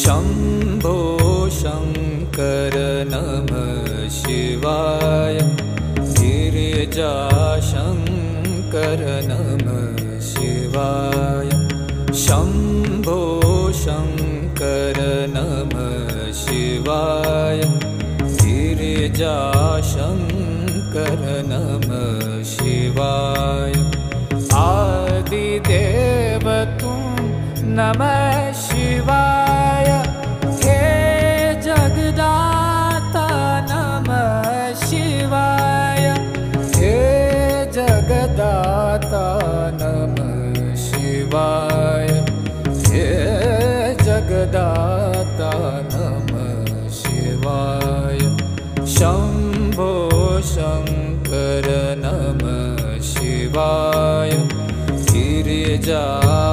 शम्भो शङ्कर नमः शिवाय गिरिजाशङ्कर नमः शिवाय शम्भो शङ्कर नमः शिवाय गिरिजाशङ्कर नमः शिवाय आदिदेव तुम नमः शिवाय हे जगदाता नमः शिवाय हे जगदाता नमः शिवाय हे जगदाता नमः शिवाय शम्भो शङ्कर नमः शिवाय गिरिजाशङ्कर